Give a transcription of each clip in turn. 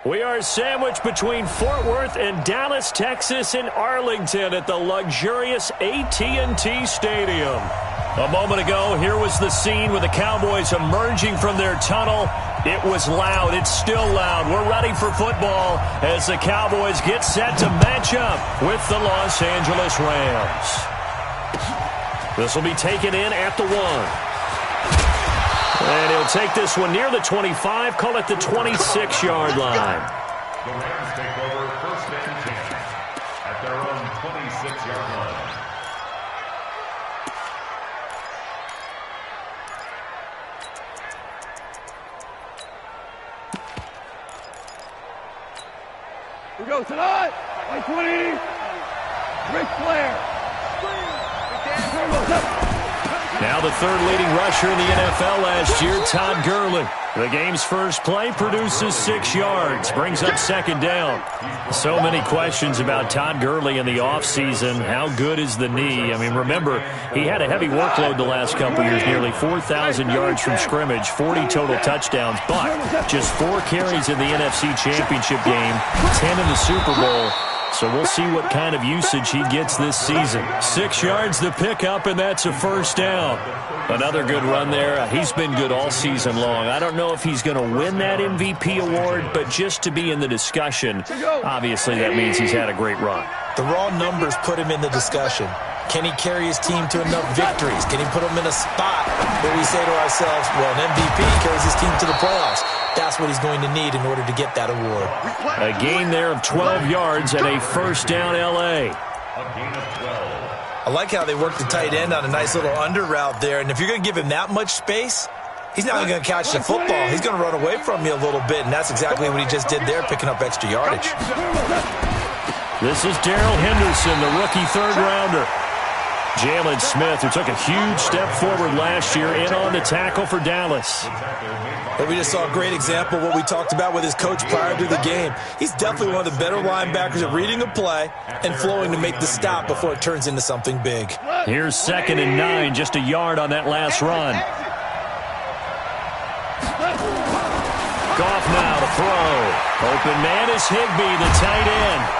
We are sandwiched between Fort Worth and Dallas, Texas, in Arlington at the luxurious AT&T Stadium. A moment ago, here was the scene with the Cowboys emerging from their tunnel. It was loud. It's still loud. We're ready for football as the Cowboys get set to match up with the Los Angeles Rams. This will be taken in at the 1. And he'll take this one near the 25, call it the 26-yard line. The Rams take over 1st and 10 at their own 26-yard line. We go tonight. 20. Ric Flair. Now the third leading rusher in the NFL last year, Todd Gurley. The game's first play produces 6 yards, brings up 2nd down. So many questions about Todd Gurley in the offseason. How good is the knee? I mean, remember, he had a heavy workload the last couple years, nearly 4,000 yards from scrimmage, 40 total touchdowns, but just 4 carries in the NFC Championship game, 10 in the Super Bowl. So we'll see what kind of usage he gets this season. 6 yards to pick up, and that's a 1st down. Another good run there. He's been good all season long. I don't know if he's going to win that MVP award, but just to be in the discussion, obviously that means he's had a great run. The raw numbers put him in the discussion. Can he carry his team to enough victories? Can he put them in a spot where we say to ourselves, well, an MVP carries his team to the playoffs? That's what he's going to need in order to get that award. A gain there of 12 yards and a 1st down L.A. A gain of 12. I like how they work the tight end on a nice little under route there. And if you're going to give him that much space, he's not going to catch the football. He's going to run away from you a little bit, and that's exactly what he just did there, picking up extra yardage. This is Darrell Henderson, the rookie 3rd-rounder. Jalen Smith, who took a huge step forward last year, in on the tackle for Dallas. But we just saw a great example of what we talked about with his coach prior to the game. He's definitely one of the better linebackers at reading a play and flowing to make the stop before it turns into something big. Here's 2nd and 9, just a yard on that last run. Goff now to throw. Open man is Higbee, the tight end.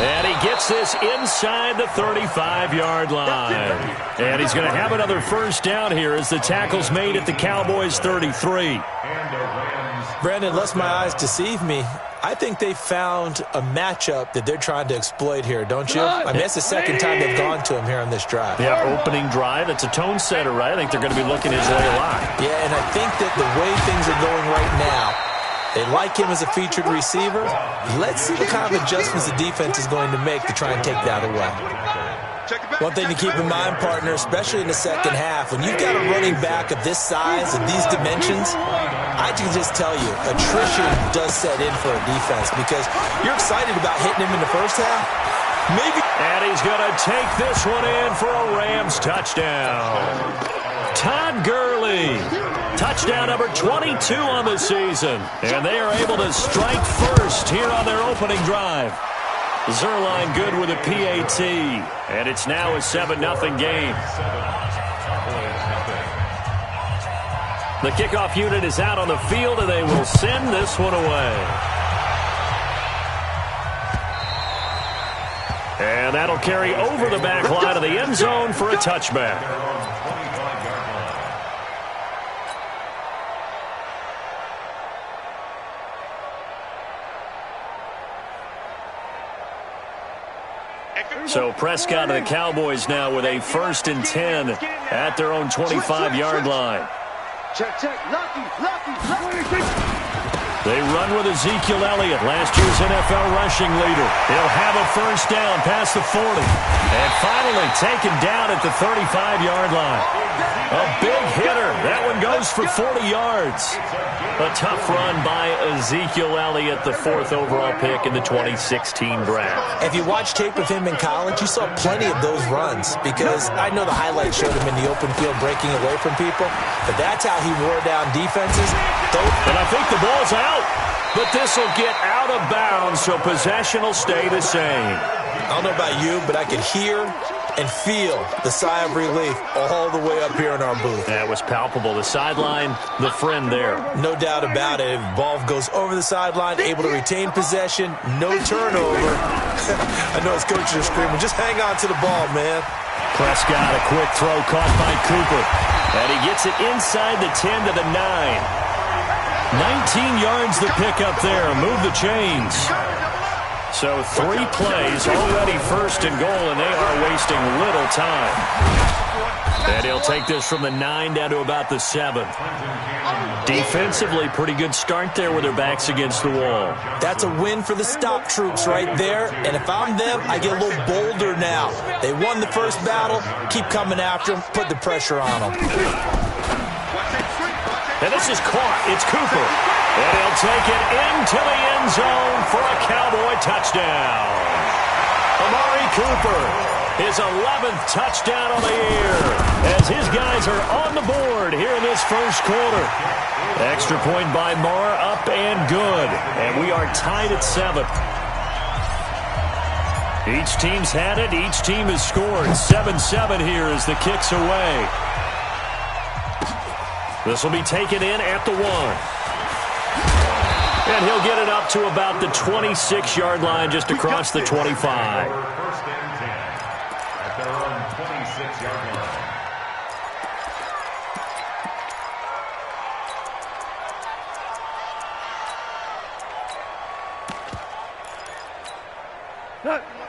And he gets this inside the 35-yard line. And he's going to have another 1st down here as the tackle's made at the Cowboys' 33. Brandon, lest my eyes deceive me, I think they found a matchup that they're trying to exploit here, don't you? I mean, it's the 2nd time they've gone to him here on this drive. Yeah, opening drive. It's a tone setter, right? I think they're going to be looking his way a lot. Yeah, and I think that the way things are going right now, they like him as a featured receiver. Let's see what kind of adjustments the defense is going to make to try and take that away. One thing to keep in mind, partner, especially in the 2nd half, when you've got a running back of this size and these dimensions, I can just tell you, attrition does set in for a defense because you're excited about hitting him in the 1st half. Maybe. And he's going to take this one in for a Rams touchdown. Todd Gurley. Touchdown number 22 on the season. And they are able to strike first here on their opening drive. Zerline good with a PAT. And it's now a 7-0 game. The kickoff unit is out on the field, and they will send this one away. And that'll carry over the back line of the end zone for a touchback. So Prescott and the Cowboys now with a 1st and 10 at their own 25-yard line. Check. Lucky. They run with Ezekiel Elliott, last year's NFL rushing leader. He'll have a 1st down past the 40. And finally taken down at the 35-yard line. A big hitter. That one goes for 40 yards. A tough run by Ezekiel Elliott, the 4th overall pick in the 2016 draft. If you watch tape of him in college, you saw plenty of those runs because I know the highlights showed him in the open field breaking away from people, but that's how he wore down defenses. And I think the ball's out, but this will get out of bounds, so possession will stay the same. I don't know about you, but I could hear and feel the sigh of relief all the way up here in our booth. That was palpable. The sideline, the friend there. No doubt about it. Ball goes over the sideline, able to retain possession, no turnover. I know his coaches are screaming, just hang on to the ball, man. Prescott, a quick throw caught by Cooper. And he gets it inside the 10 to the 9. 19 yards the pickup there. Move the chains. So 3 plays, already first and goal, and they are wasting little time. And he'll take this from the 9 down to about the 7. Defensively, pretty good start there with their backs against the wall. That's a win for the stop troops right there. And if I'm them, I get a little bolder now. They won the first battle. Keep coming after them. Put the pressure on them. And this is caught. It's Cooper. And he'll take it into the end zone for a Cowboy touchdown. Amari Cooper, his 11th touchdown of the year, as his guys are on the board here in this first quarter. Extra point by Marr, up and good. And we are tied at 7. Each team's had it. Each team has scored. 7-7 here as the kick's away. This will be taken in at the 1. And he'll get it up to about the 26-yard line, just across the 25. First and 10 at their own 26-yard line.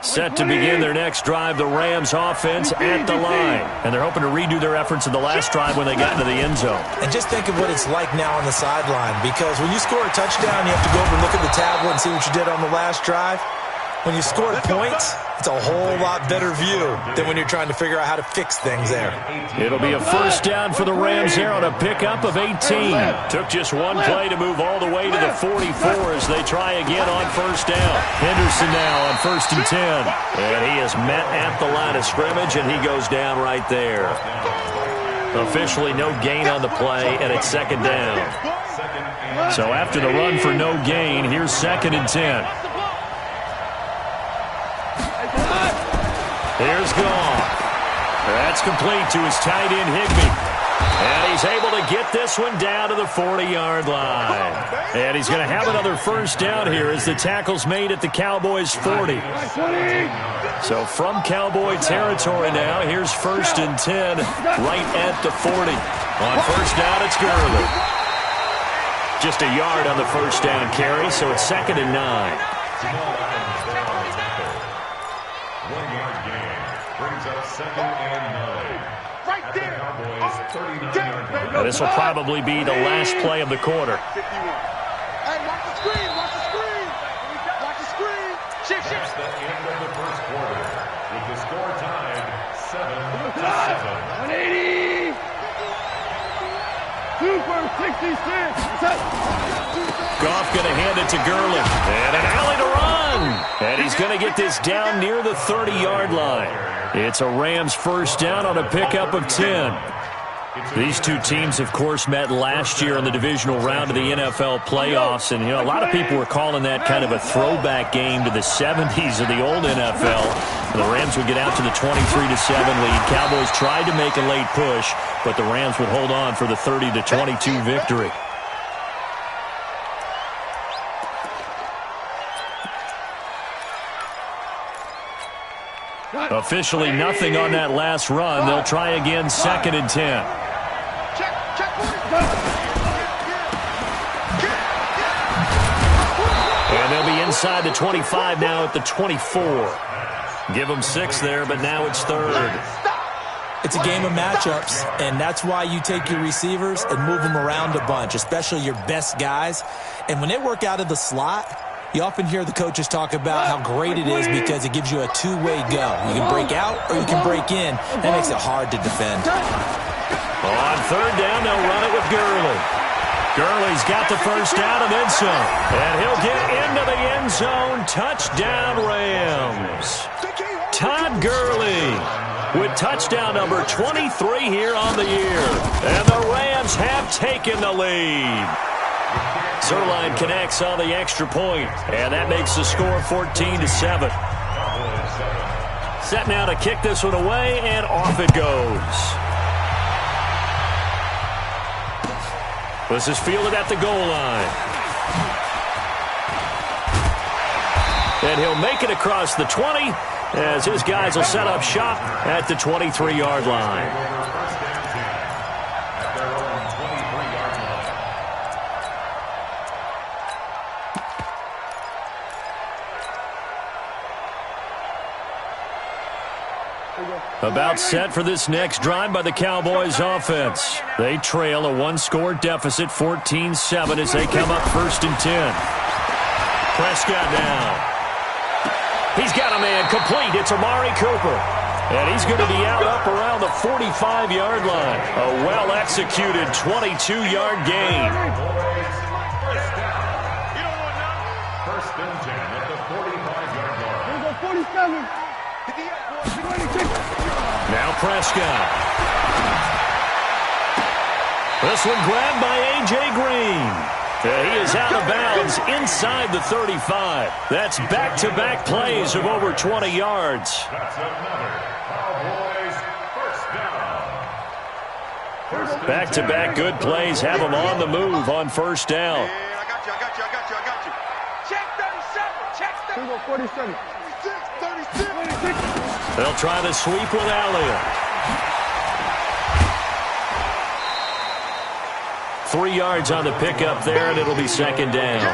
Set to begin their next drive, the Rams offense at the line. And they're hoping to redo their efforts in the last drive when they got into the end zone. And just think of what it's like now on the sideline, because when you score a touchdown, you have to go over and look at the tablet and see what you did on the last drive. When you score points, it's a whole lot better view than when you're trying to figure out how to fix things there. It'll be a first down for the Rams there on a pickup of 18. Took just one play to move all the way to the 44 as they try again on first down. Henderson now on 1st and 10. And he is met at the line of scrimmage, and he goes down right there. Officially no gain on the play, and it's 2nd down. So after the run for no gain, here's 2nd and 10. Here's Goff. That's complete to his tight end, Higbee. And he's able to get this one down to the 40-yard line. And he's going to have another first down here as the tackle's made at the Cowboys' 40. So from Cowboy territory now, here's 1st and 10 right at the 40. On first down, it's Gurley. Just a yard on the first down carry, so it's 2nd and 9. Now this will probably be the last play of the quarter. Hey, watch the screen, watch the screen. Watch the screen. Shift. That's the end of the first quarter, with the score tied 7-7. 180. Super 66. Goff going to hand it to Gurley. And an alley to run. And he's going to get this down near the 30-yard line. It's a Rams first down on a pickup of 10. These two teams, of course, met last year in the divisional round of the NFL playoffs. And, a lot of people were calling that kind of a throwback game to the 70s of the old NFL. The Rams would get out to the 23-7 lead. Cowboys tried to make a late push, but the Rams would hold on for the 30-22 victory. Officially nothing on that last run. They'll try again, 2nd and 10. And they'll be inside the 25 now at the 24. Give them 6 there, but now it's 3rd. It's a game of matchups, and that's why you take your receivers and move them around a bunch, especially your best guys. And when they work out of the slot, you often hear the coaches talk about how great it is because it gives you a two-way go. You can break out or you can break in. That makes it hard to defend. On 3rd down, they'll run it with Gurley. Gurley's got the first down and then some. And he'll get into the end zone. Touchdown, Rams. Todd Gurley with touchdown number 23 here on the year. And the Rams have taken the lead. Zerline connects on the extra point, and that makes the score 14-7. set now to kick this one away, and off it goes. This is fielded at the goal line. And he'll make it across the 20 as his guys will set up shop at the 23-yard line. About set for this next drive by the Cowboys offense. They trail a one-score deficit, 14-7, as they come up 1st and 10. Prescott now. He's got a man complete. It's Amari Cooper. And he's going to be out up around the 45-yard line. A well-executed 22-yard gain. First and 10 at the 45-yard line. Here we go, 47. Now Prescott. This one grabbed by A.J. Green. He is out of bounds inside the 35. That's back-to-back plays of over 20 yards. That's another Cowboys first down. Back-to-back good plays have them on the move on first down. I got you. Check 37. Check 37. Here we go, 47. 36. They'll try the sweep with Elliott. 3 yards on the pickup there, and it'll be second down.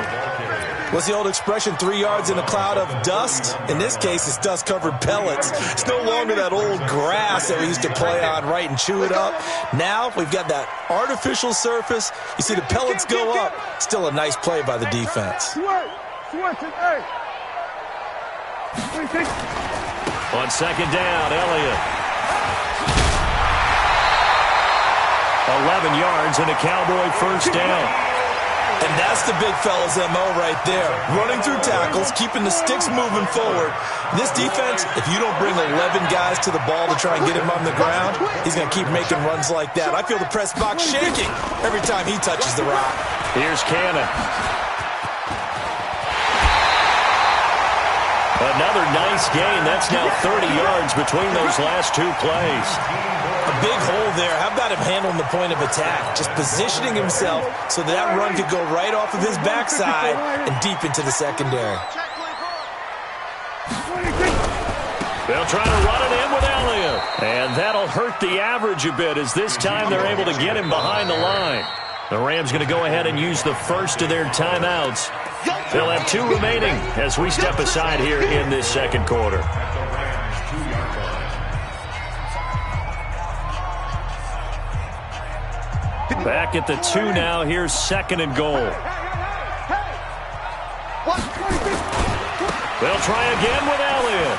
What's the old expression, 3 yards in a cloud of dust? In this case, it's dust-covered pellets. It's no longer that old grass that we used to play on, right, and chew it up. Now we've got that artificial surface. You see the pellets go up. Still a nice play by the defense. On second down, Elliott. 11 yards and a Cowboy first down. And that's the big fella's MO right there. Running through tackles, keeping the sticks moving forward. This defense, if you don't bring 11 guys to the ball to try and get him on the ground, he's going to keep making runs like that. I feel the press box shaking every time he touches the rock. Here's Cannon. Another nice gain. That's now 30 yards between those last two plays. A big hole there. How about him handling the point of attack? Just positioning himself so that run could go right off of his backside and deep into the secondary. They'll try to run it in with Elliott. And that'll hurt the average a bit as this time they're able to get him behind the line. The Rams going to go ahead and use the first of their timeouts. They'll have 2 remaining as we step aside here in this second quarter. Back at the 2 now. Here's second and goal. They'll try again with Elliott.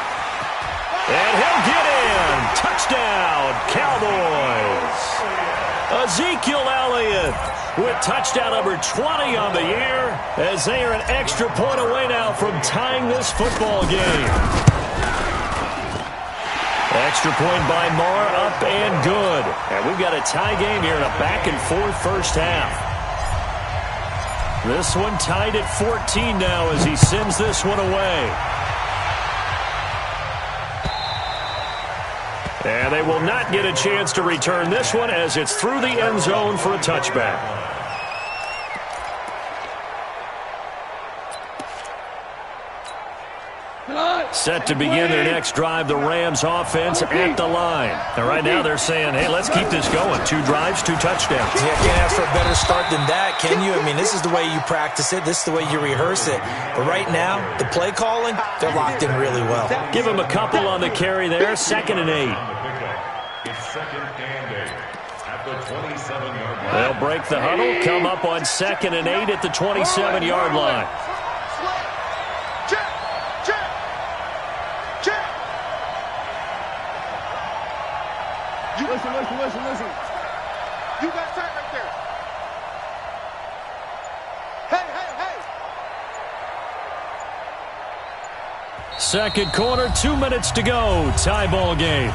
And he'll get in. Touchdown, Cowboys. Ezekiel Elliott with touchdown number 20 on the year as they are an extra point away now from tying this football game. Extra point by Marr, up and good. And we've got a tie game here in a back-and-forth first half. This one tied at 14 now as he sends this one away. And they will not get a chance to return this one as it's through the end zone for a touchback. Set to begin their next drive, the Rams offense at the line. And right now they're saying, hey, let's keep this going. 2 drives, 2 touchdowns. Yeah, can't ask for a better start than that, can you? I mean, this is the way you practice it. This is the way you rehearse it. But right now, the play calling, they're locked in really well. Give them a couple on the carry there, 2nd and 8. It's 2nd and 8 at the 27-yard line. They'll break the huddle, come up on 2nd and 8 at the 27-yard line. Listen. You got time right there. Hey. Second quarter, 2 minutes to go. Tie ball game.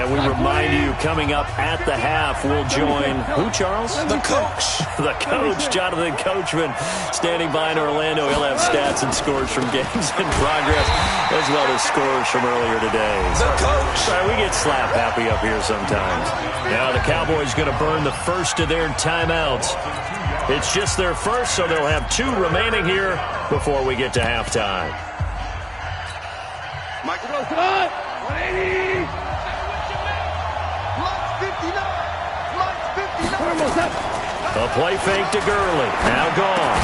And we remind you, coming up at the half, we'll join who, Charles? The coach. The coach, Jonathan Coachman, standing by in Orlando. He'll have stats and scores from games in progress, as well as scores from earlier today. The coach. Sorry, we get slap happy up here sometimes. Now the Cowboys going to burn the first of their timeouts. It's just their first, so they'll have 2 remaining here before we get to halftime. Michael, come on! 180! Lights 59! Lights 59! A play fake to Gurley. Now gone.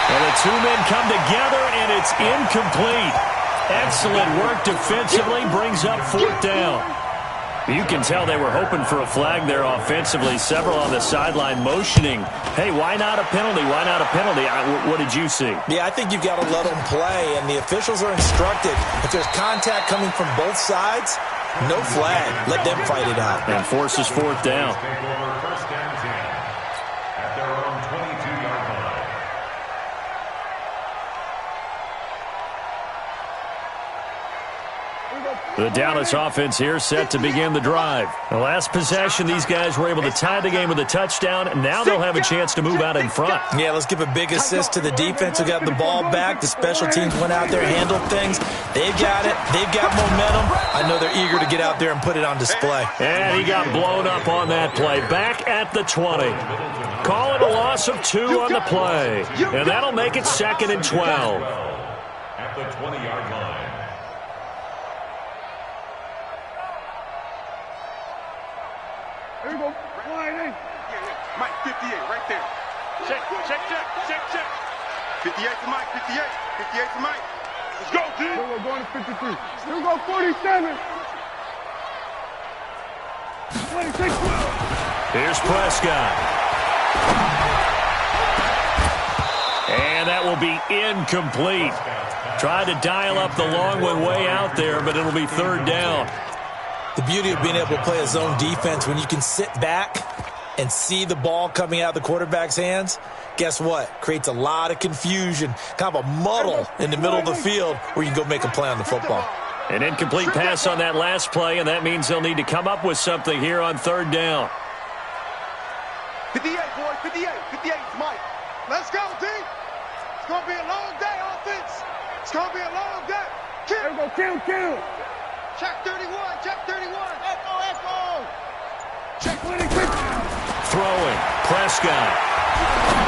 And the 2 men come together, and it's incomplete. Excellent work defensively. Brings up 4th down. You can tell they were hoping for a flag there offensively. Several on the sideline motioning. Hey, why not a penalty? Why not a penalty? What did you see? Yeah, I think you've got to let them play, and the officials are instructed. If there's contact coming from both sides, no flag. Let them fight it out. And forces 4th down. First down 10 at their own 22-yard line. The Dallas offense here set to begin the drive. The last possession, these guys were able to tie the game with a touchdown, and now they'll have a chance to move out in front. Yeah, let's give a big assist to the defense who got the ball back. The special teams went out there, handled things. They've got it. They've got momentum. I know they're eager to get out there and put it on display. And he got blown up on that play. Back at the 20. Call it a loss of 2 on the play. And that'll make it 2nd and 12. At the 20-yard line. Here we go. Mike, 58, right there. Check. 58 to Mike, 58. 58 to Mike. Let's go, G. Here we go, going to 53. Here we go, 47. 26. Here's Prescott. And that will be incomplete. Tried to dial up the long one way out there, but it'll be 3rd down. The beauty of being able to play a zone defense, when you can sit back and see the ball coming out of the quarterback's hands, guess what? Creates a lot of confusion, kind of a muddle in the middle of the field where you can go make a play on the football. An incomplete pass on that last play, and that means they'll need to come up with something here on 3rd down. 58, boy, 58. 58 is Mike. Let's go, D. It's going to be a long day, offense. It's going to be a long day. Here we go, kill. Check 31, check 31. Echo. Check 26. Throwing. Prescott.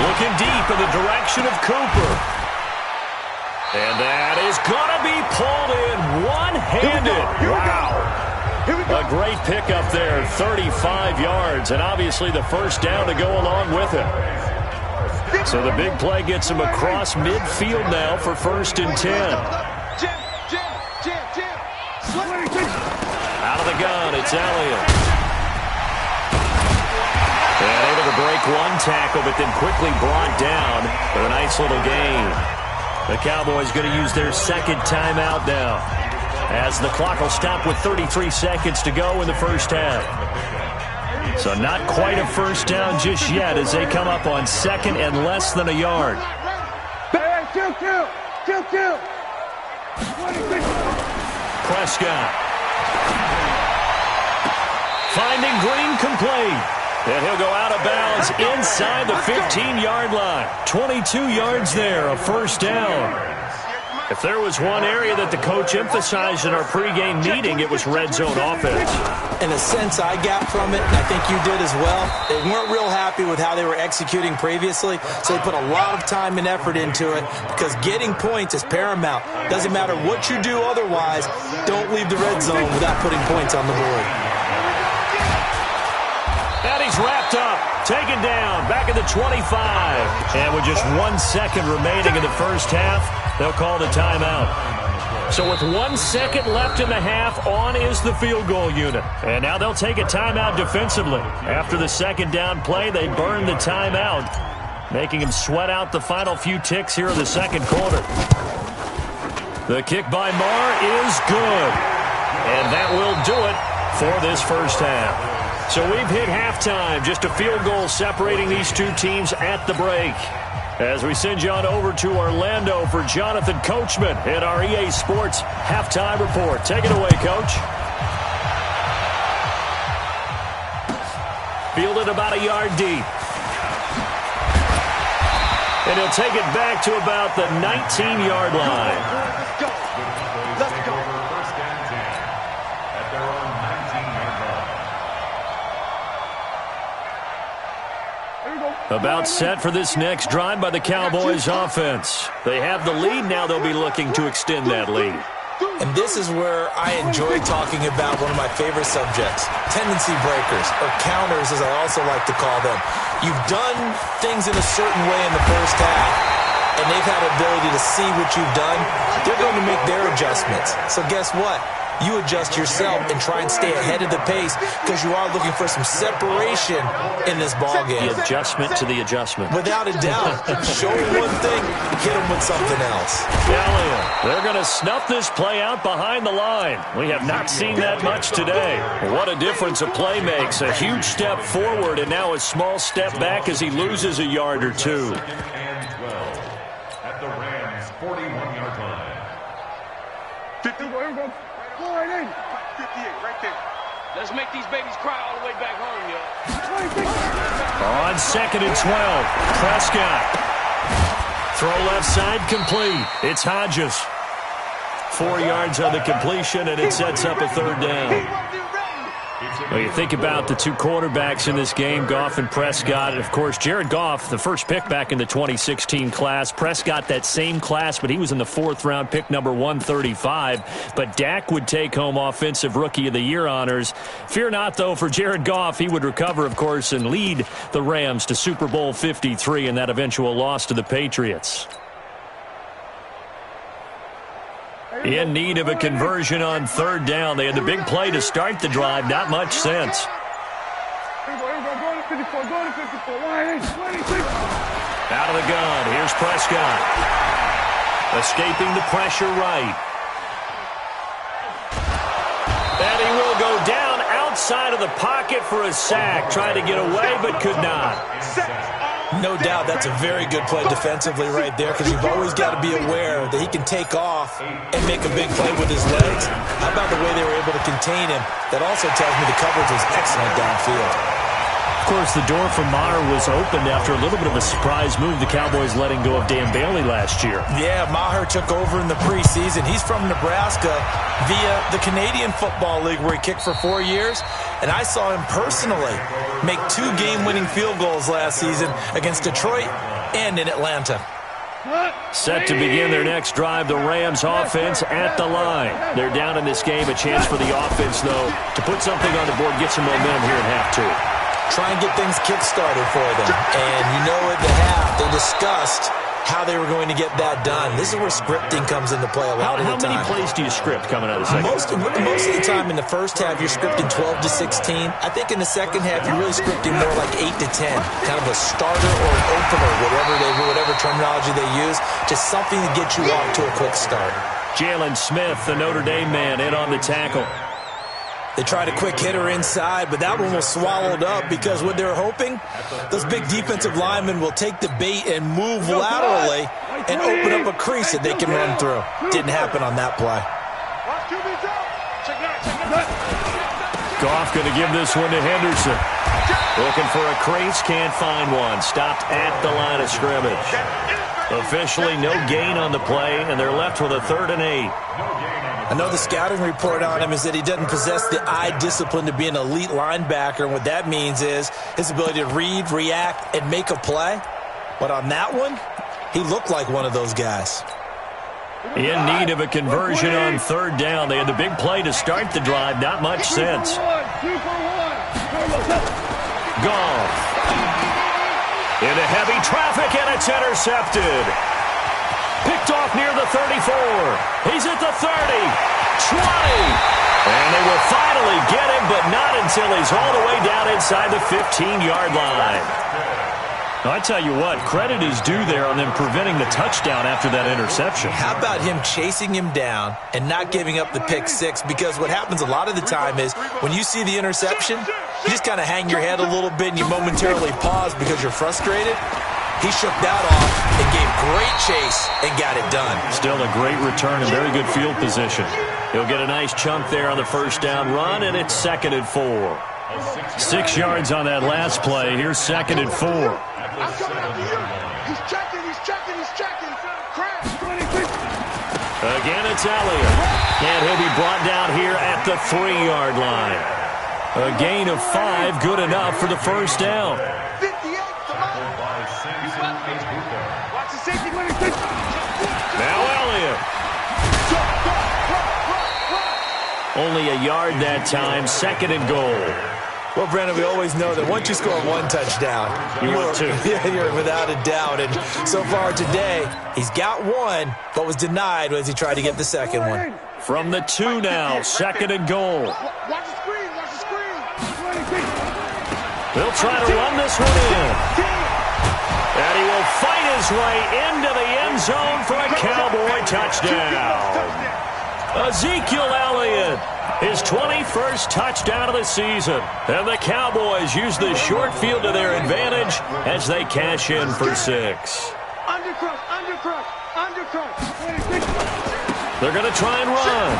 Looking deep in the direction of Cooper. And that is going to be pulled in one-handed. Wow. A great pickup there, 35 yards, and obviously the first down to go along with it. So the big play gets him across midfield now for 1st and 10. Jim. Out of the gun, it's Elliott. And able to break one tackle, but then quickly brought down for a nice little gain. The Cowboys going to use their 2nd timeout now, as the clock will stop with 33 seconds to go in the first half. So not quite a first down just yet as they come up on 2nd and less than a yard. Kill. Prescott. Finding Green complete. And he'll go out of bounds inside the 15-yard line. 22 yards there, a first down. If there was one area that the coach emphasized in our pregame meeting, it was red zone offense. In a sense I got from it, and I think you did as well, they weren't real happy with how they were executing previously, so they put a lot of time and effort into it because getting points is paramount. Doesn't matter what you do otherwise, don't leave the red zone without putting points on the board. And he's wrapped up, taken down, back at the 25. And with just 1 second remaining in the first half, they'll call the timeout. So with 1 second left in the half, on is the field goal unit. And now they'll take a timeout defensively. After the 2nd down play, they burn the timeout, making them sweat out the final few ticks here in the 2nd quarter. The kick by Marr is good. And that will do it for this first half. So we've hit halftime, just a field goal separating these two teams at the break. As we send you on over to Orlando for Jonathan Coachman in our EA Sports Halftime Report. Take it away, Coach. Fielded about a yard deep. And he'll take it back to about the 19-yard line. Let's go. Let's go. First and 10 at their own 19-yard line. About set for this next drive by the Cowboys offense. They have the lead. Now they'll be looking to extend that lead. And this is where I enjoy talking about one of my favorite subjects, tendency breakers, or counters as I also like to call them. You've done things in a certain way in the first half, and they've had the ability to see what you've done. They're going to make their adjustments. So guess what? You adjust yourself and try and stay ahead of the pace because you are looking for some separation in this ballgame. The adjustment to the adjustment. Without a doubt. Show them one thing, hit them with something else. Elliott, they're going to snuff this play out behind the line. We have not seen that much today. What a difference a play makes. A huge step forward and now a small step back as he loses a yard or two. And 12 at the Rams' 41-yard line. 50. Go right in. 58, right there. Let's make these babies cry all the way back home, yo. On 2nd and 12, Prescott. Throw left side complete. It's Hodges. 4 yards on the completion, and it sets up a third down. Well, you think about the two quarterbacks in this game, Goff and Prescott. And, of course, Jared Goff, the first pick back in the 2016 class. Prescott, that same class, but he was in the 4th round, pick number 135. But Dak would take home Offensive Rookie of the Year honors. Fear not, though, for Jared Goff. He would recover, of course, and lead the Rams to Super Bowl 53 and that eventual loss to the Patriots. In need of a conversion on 3rd down. They had the big play to start the drive. Not much sense. Out of the gun. Here's Prescott. Escaping the pressure right. And he will go down outside of the pocket for a sack. Tried to get away, but could not. No doubt that's a very good play defensively right there because you've always got to be aware that he can take off and make a big play with his legs. How about the way they were able to contain him? That also tells me the coverage was excellent downfield. Of course, the door for Maher was opened after a little bit of a surprise move. The Cowboys letting go of Dan Bailey last year. Yeah, Maher took over in the preseason. He's from Nebraska via the Canadian Football League where he kicked for 4 years. And I saw him personally make 2 game-winning field goals last season against Detroit and in Atlanta. Set to begin their next drive, the Rams offense at the line. They're down in this game. A chance for the offense, though, to put something on the board, get some momentum here in half 2. Try and get things kick-started for them. And you know at the half, they discussed how they were going to get that done. This is where scripting comes into play a lot of the time. How many plays do you script coming out of the second? Most of the time in the first half, you're scripting 12 to 16. I think in the second half, you're really scripting more like 8 to 10. Kind of a starter or an opener, whatever terminology they use. Just something to get you off to a quick start. Jalen Smith, the Notre Dame man, in on the tackle. They tried a quick hitter inside, but that one was swallowed up because what they're hoping, those big defensive linemen will take the bait and move laterally and open up a crease that they can run through. Didn't happen on that play. Goff going to give this one to Henderson. Looking for a crease, can't find one. Stopped at the line of scrimmage. Officially no gain on the play, and they're left with a 3rd and 8. I know the scouting report on him is that he doesn't possess the eye discipline to be an elite linebacker, and what that means is his ability to read, react, and make a play. But on that one, he looked like one of those guys. In need of a conversion on 3rd down. They had the big play to start the drive. Not much sense. Goff. Into heavy traffic, and it's intercepted. Picked off near the 34. He's at the 30, 20. And they will finally get him, but not until he's all the way down inside the 15-yard line. Now, I tell you what, credit is due there on them preventing the touchdown after that interception. How about him chasing him down and not giving up the pick 6? Because what happens a lot of the time is when you see the interception, you just kind of hang your head a little bit and you momentarily pause because you're frustrated. He shook that off and gave great chase and got it done. Still a great return and very good field position. He'll get a nice chunk there on the 1st down run, and it's 2nd and 4. 6 yards on that last play. Here's 2nd and 4. I'm coming after you. He's checking. Crash. Again, it's Elliott. And he'll be brought down here at the 3-yard line. A gain of 5, good enough for the first down. 58, come on. Watch the safety. Now Elliott. Only a yard that time, 2nd and goal. Well, Brandon, we always know that once you score 1 touchdown, you're without a doubt. And so far today, he's got 1, but was denied as he tried to get the 2nd one. From the 2 now, 2nd and goal. Watch the screen. They'll try to run this one in. And he will fight his way into the end zone for a Cowboy touchdown. Ezekiel Elliott, his 21st touchdown of the season. And the Cowboys use the short field to their advantage as they cash in for 6. Undercrush. They're going to try and run.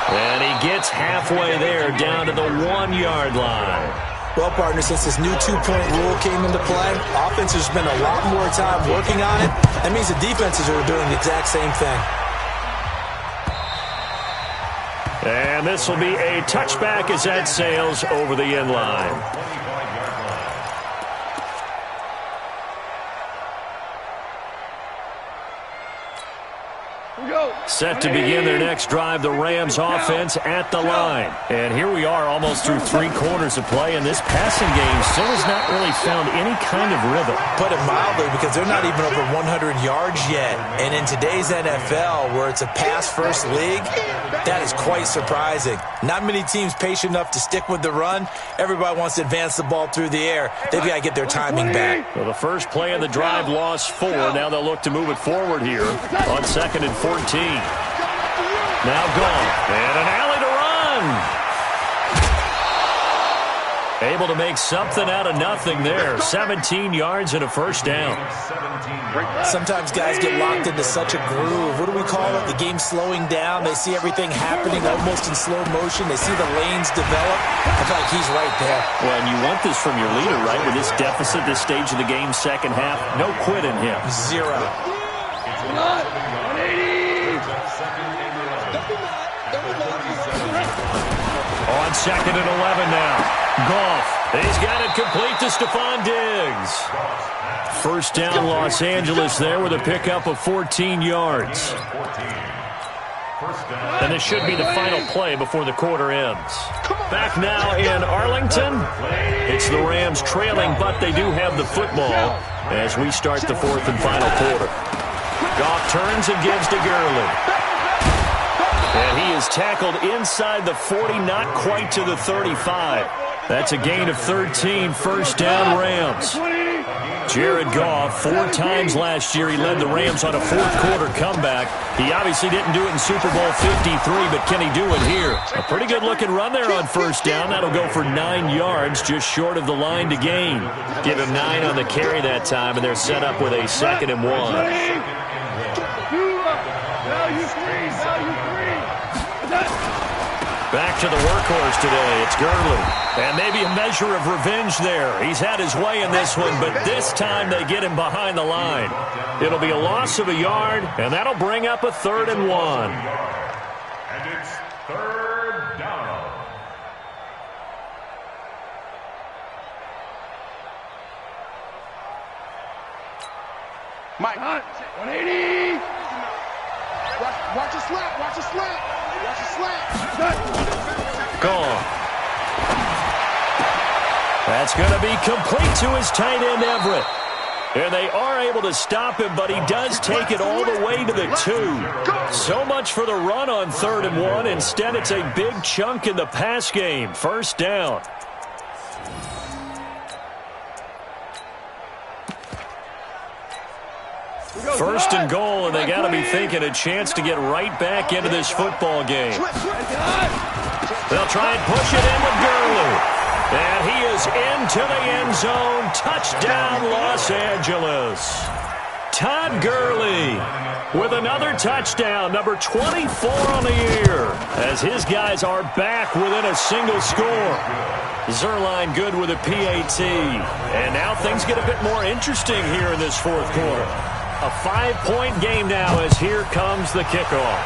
And he gets halfway there down to the 1-yard line. Well, partner, since this new 2-point rule came into play, offenses spend a lot more time working on it. That means the defenses are doing the exact same thing. And this will be a touchback as that sails over the end line. Set to begin their next drive, the Rams offense at the line. And here we are almost through 3 quarters of play, and this passing game still has not really found any kind of rhythm. Put it mildly, because they're not even over 100 yards yet. And in today's NFL, where it's a pass-first league, that is quite surprising. Not many teams patient enough to stick with the run. Everybody wants to advance the ball through the air. They've got to get their timing back. Well, the first play of the drive lost 4. Now they'll look to move it forward here on 2nd and 14. Now gone. And an alley to run. Able to make something out of nothing there. 17 yards and a first down. Sometimes guys get locked into such a groove. What do we call it? The game's slowing down. They see everything happening almost in slow motion. They see the lanes develop. I feel like he's right there. Well, and you want this from your leader, right? With this deficit, this stage of the game, second half, no quit in him. 0. On 2nd and 11 now. Goff. He's got it complete to Stephon Diggs. First down, Los Angeles there with a pickup of 14 yards. And this should be the final play before the quarter ends. Back now in Arlington. It's the Rams trailing, but they do have the football as we start the 4th and final quarter. Goff turns and gives to Gurley. And he is tackled inside the 40, not quite to the 35. That's a gain of 13, first down Rams. Jared Goff, 4 times last year, he led the Rams on a 4th quarter comeback. He obviously didn't do it in Super Bowl 53, but can he do it here? A pretty good looking run there on first down. That'll go for 9 yards, just short of the line to gain. Give him 9 on the carry that time, and they're set up with a 2nd and 1. Back to the workhorse today. It's Gurley. And maybe a measure of revenge there. He's had his way in this one, but this time they get him behind the line. It'll be a loss of a yard, and that'll bring up a 3rd and 1. And it's 3rd down. Mike, 180. Watch a slap. Watch a slap. Watch a slap. Gone. That's going to be complete to his tight end, Everett. And they are able to stop him, but he does take it all the way to the 2. So much for the run on 3rd and 1. Instead, it's a big chunk in the pass game. First down. First and goal, and they got to be thinking a chance to get right back into this football game. They'll try and push it in with Gurley. And he is into the end zone. Touchdown, Los Angeles. Todd Gurley with another touchdown, number 24 on the year, as his guys are back within a single score. Zerline good with a PAT. And now things get a bit more interesting here in this fourth quarter. A 5-point game now as here comes the kickoff.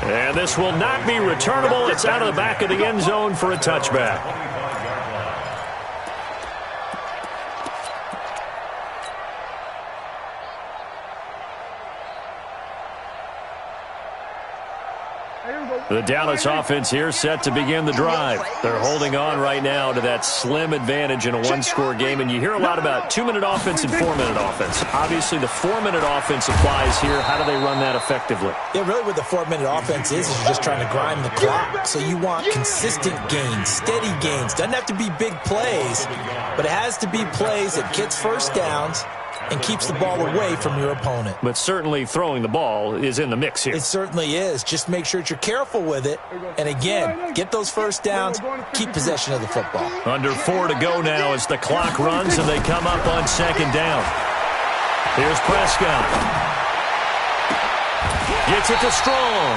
And this will not be returnable. It's out of the back of the end zone for a touchback. The Dallas offense here set to begin the drive. They're holding on right now to that slim advantage in a one-score game, and you hear a lot about 2-minute offense and 4-minute offense. Obviously, the 4-minute offense applies here. How do they run that effectively? Yeah, really what the 4-minute offense is you're just trying to grind the clock. So you want consistent gains, steady gains. Doesn't have to be big plays, but it has to be plays that gets first downs and keeps the ball away from your opponent. But certainly throwing the ball is in the mix here. It certainly is. Just make sure that you're careful with it. And again, get those first downs, keep possession of the football. Under 4 to go now as the clock runs and they come up on second down. Here's Prescott. Gets it to Strong.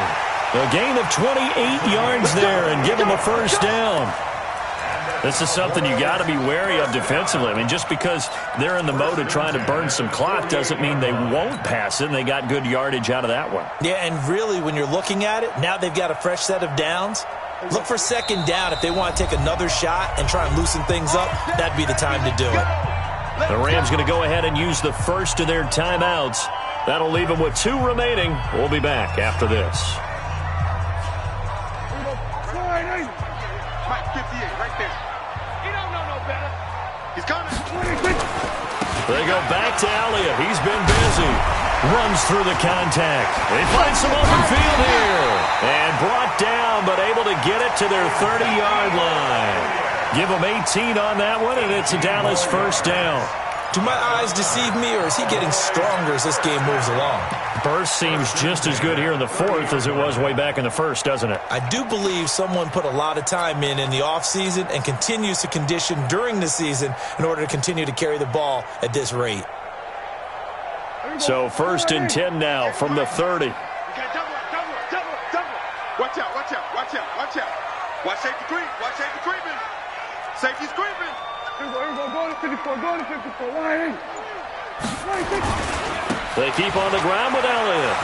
A gain of 28 yards there and give him a first down. This is something you got to be wary of defensively. I mean, just because they're in the mode of trying to burn some clock doesn't mean they won't pass it, and they got good yardage out of that one. Yeah, and really, when you're looking at it, now they've got a fresh set of downs. Look for second down. If they want to take another shot and try and loosen things up, that'd be the time to do it. The Rams going to go ahead and use the first of their timeouts. That'll leave them with 2 remaining. We'll be back after this. Mike, 58, right there. He don't know no better. He's coming. They go back to Elliott. He's been busy. Runs through the contact. They find some open field here. And brought down, but able to get it to their 30-yard line. Give them 18 on that one, and it's a Dallas first down. Do my eyes deceive me, or is he getting stronger as this game moves along? Burst seems just as good here in the fourth as it was way back in the first, doesn't it? I do believe someone put a lot of time in the offseason and continues to condition during the season in order to continue to carry the ball at this rate. So first and 10 now from the 30. Okay, double. Watch out. Watch safety creep. Watch safety creeping. Safety's creeping. Go to 54. They keep on the ground with Elliott.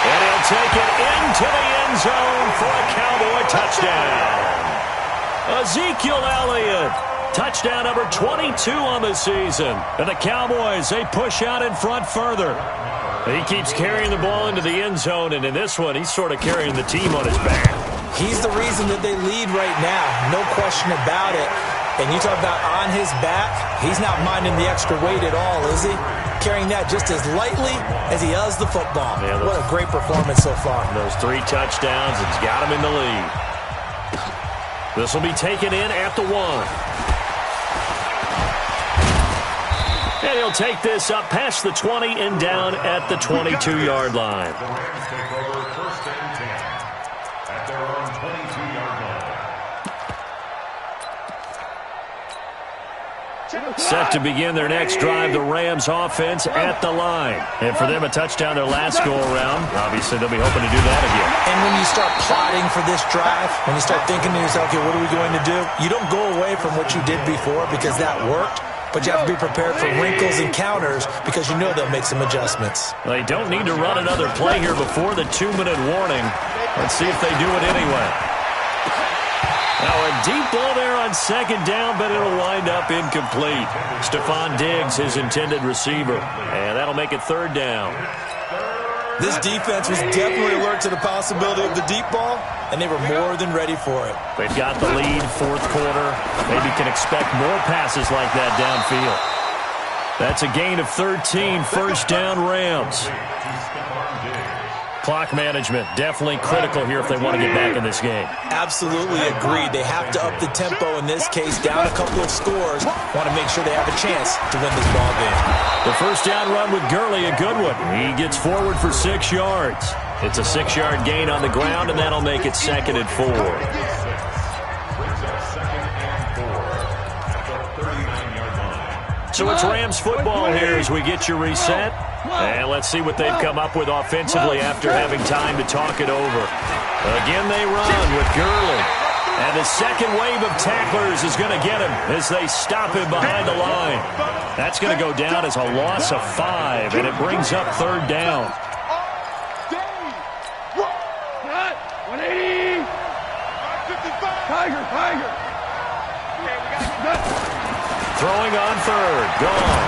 And he'll take it into the end zone for a Cowboy touchdown. Ezekiel Elliott, touchdown number 22 on the season. And the Cowboys, they push out in front further. He keeps carrying the ball into the end zone, and in this one, he's sort of carrying the team on his back. He's the reason that they lead right now, no question about it. And you talk about on his back, he's not minding the extra weight at all, is he? Carrying that just as lightly as he does the football. Yeah, what a great performance so far. Those 3 touchdowns, it's got him in the lead. This will be taken in at the 1. And he'll take this up past the 20 and down at the 22-yard line. The Rams take over first and 10 at their own 22-yard line. Set to begin their next drive, the Rams offense at the line. And for them, a touchdown their last go-around. Obviously, they'll be hoping to do that again. And when you start plotting for this drive, when you start thinking to yourself, okay, what are we going to do? You don't go away from what you did before because that worked. But you have to be prepared for wrinkles and counters because you know they'll make some adjustments. They don't need to run another play here before the 2-minute warning. Let's see if they do it anyway. Now a deep ball there on second down, but it'll wind up incomplete. Stephon Diggs, his intended receiver. And that'll make it third down. This defense was definitely alert to the possibility of the deep ball, and they were more than ready for it. They've got the lead, fourth quarter. Maybe can expect more passes like that downfield. That's a gain of 13, first down Rams. Clock management, definitely critical here if they want to get back in this game. Absolutely agreed. They have to up the tempo in this case, down a couple of scores. Want to make sure they have a chance to win this ball game. The first down run with Gurley, a good one. He gets forward for 6 yards. It's a 6-yard gain on the ground, and that'll make it second and 4. So it's Rams football here as we get you reset. And let's see what they've come up with offensively after having time to talk it over. Again, they run with Gurley. And the second wave of tacklers is going to get him as they stop him behind the line. That's going to go down as a loss of 5, and it brings up third down. 180. Tiger. Throwing on third. Gone.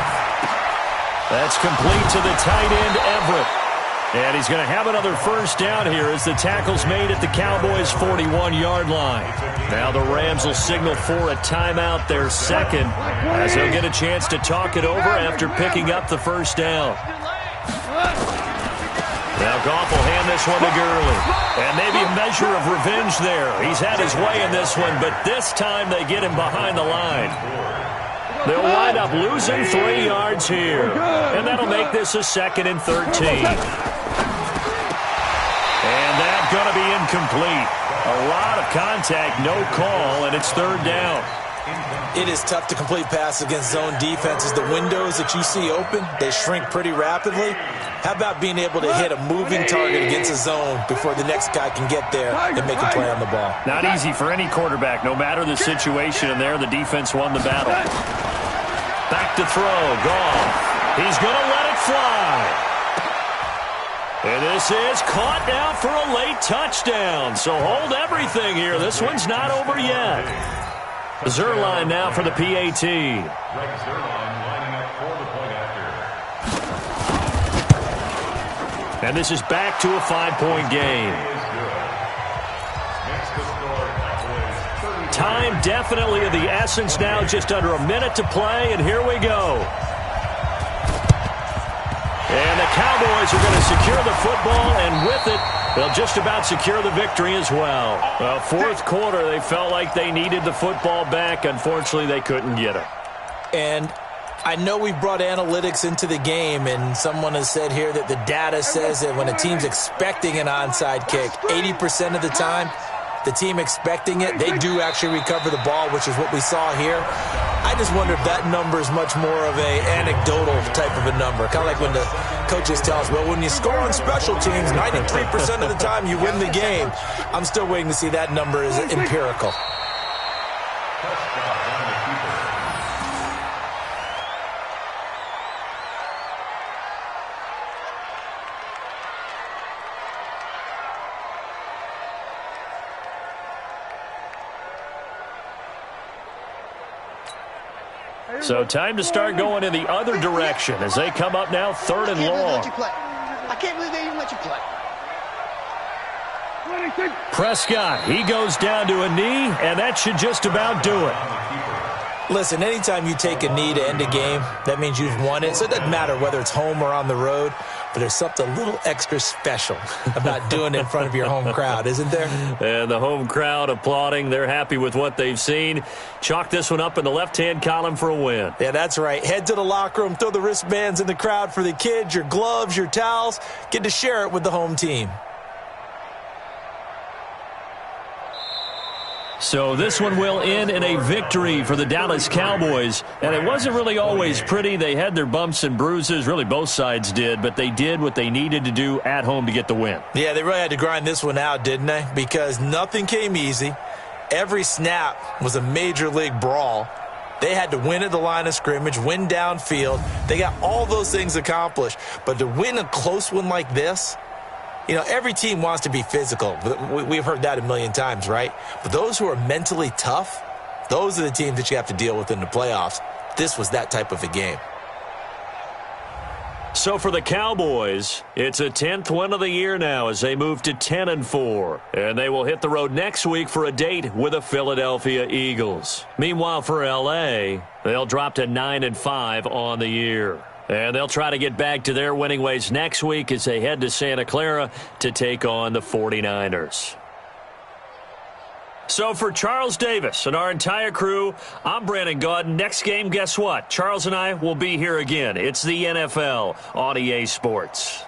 That's complete to the tight end, Everett. And he's going to have another first down here as the tackle's made at the Cowboys' 41-yard line. Now the Rams will signal for a timeout, their second, as they'll get a chance to talk it over after picking up the first down. Now Goff will hand this one to Gurley. And maybe a measure of revenge there. He's had his way in this one, but this time they get him behind the line. They'll wind up losing 3 yards here. And that'll make this a 2nd and 13. And that's going to be incomplete. A lot of contact, no call, and it's third down. It is tough to complete passes against zone defenses. The windows that you see open, they shrink pretty rapidly. How about being able to hit a moving target against a zone before the next guy can get there and make a play on the ball? Not easy for any quarterback, no matter the situation, and there the defense won the battle. Back to throw, Goff. He's going to let it fly. And this is caught now for a late touchdown. So hold everything here. This one's not over yet. Zerline now for the PAT. Rex Zerline lining up for the point after. And this is back to a 5-point game. Time definitely of the essence now, just under a minute to play, and here we go. And the Cowboys are going to secure the football, and with it, they'll just about secure the victory as well. Well, fourth quarter, they felt like they needed the football back. Unfortunately, they couldn't get it. And I know we brought analytics into the game, and someone has said here that the data says that when a team's expecting an onside kick, 80% of the time, the team expecting it, they do actually recover the ball, which is what we saw here. I just wonder if that number is much more of a anecdotal type of a number. Kind of like when the coaches tell us, well, when you score on special teams, 93% of the time you win the game. I'm still waiting to see that number is empirical. So time to start going in the other direction as they come up now 3rd and long. I can't believe they even let you play. Prescott, he goes down to a knee, and that should just about do it. Listen, anytime you take a knee to end a game, that means you've won it. So it doesn't matter whether it's home or on the road, but there's something a little extra special about doing it in front of your home crowd, isn't there? And the home crowd applauding. They're happy with what they've seen. Chalk this one up in the left-hand column for a win. Yeah, that's right. Head to the locker room, throw the wristbands in the crowd for the kids, your gloves, your towels. Get to share it with the home team. So this one will end in a victory for the Dallas Cowboys. And it wasn't really always pretty. They had their bumps and bruises. Really, both sides did. But they did what they needed to do at home to get the win. Yeah, they really had to grind this one out, didn't they? Because nothing came easy. Every snap was a major league brawl. They had to win at the line of scrimmage, win downfield. They got all those things accomplished. But to win a close one like this, you know, every team wants to be physical. We've heard that a million times, right? But those who are mentally tough, those are the teams that you have to deal with in the playoffs. This was that type of a game. So for the Cowboys, it's a 10th win of the year now as they move to 10-4. And they will hit the road next week for a date with the Philadelphia Eagles. Meanwhile, for L.A., they'll drop to 9-5 on the year. And they'll try to get back to their winning ways next week as they head to Santa Clara to take on the 49ers. So for Charles Davis and our entire crew, I'm Brandon Gaudin. Next game, guess what? Charles and I will be here again. It's the NFL on EA Sports.